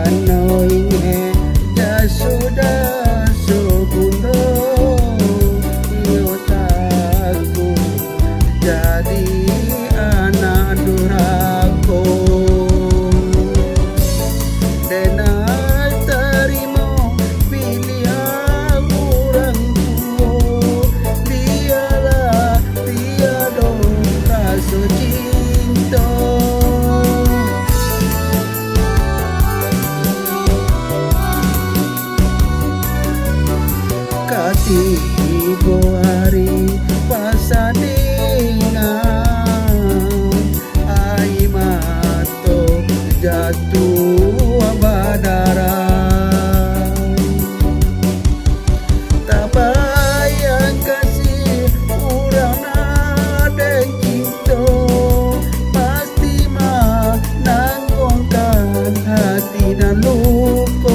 anoinge ya sudah segundo iyo taku jadi anak durhaka denai terima pilihan orang tua dialah tiada rasa cinta tiba hari pasadingan ai mato jatuh badara tak bayang kasih urang ada cinta pasti mah nanggongkan hati dan luka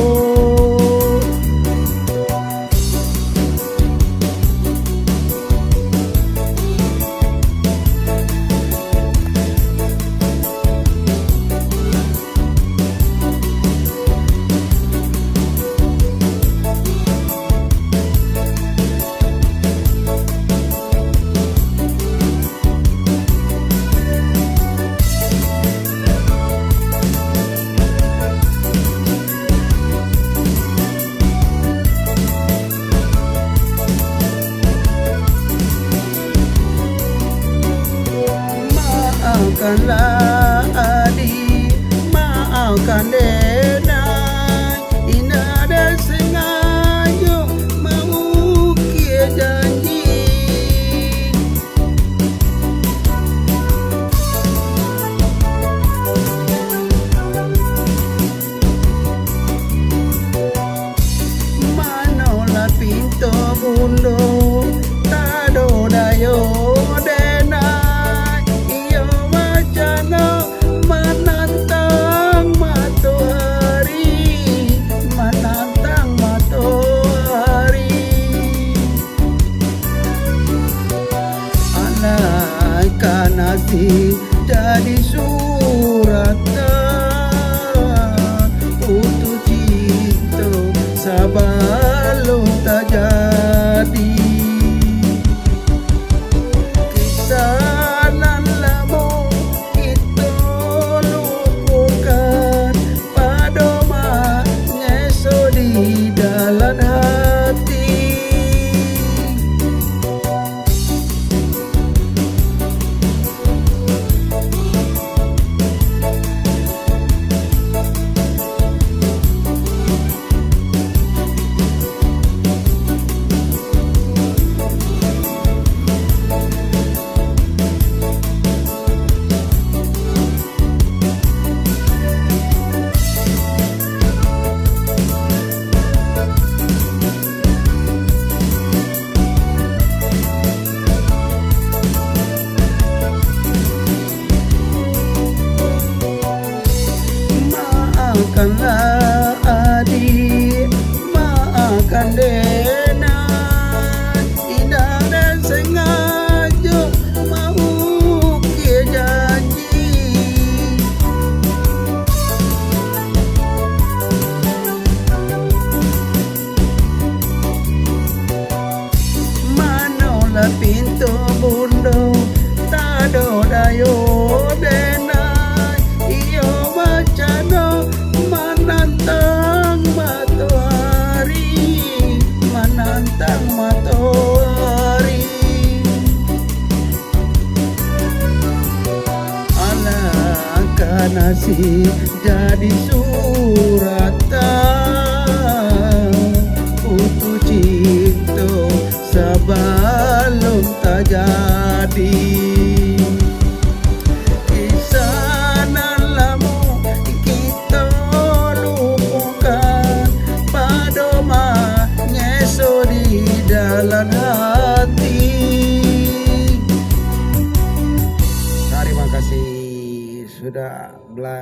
maafkanlah adik, maafkan denai, indah dan sengaja mengukir janji. Manalah pintu bunda, tak ada daya nasi jadi suratan untuk cinta sebelum tak jadi kisah nan lama kita lupakan pada menyeso di dalam hati. Maafkanlah adik, maafkan denai, indah dan sengaja mengukir janji. Manalah pintu bunda, tak ada daya denai, iyo macana menantang matahari, menantang matahari. Alangkah nasib jadi suratan untuk cinta sebelum tak jadi. Dalam hati. Terima kasih sudah belajar.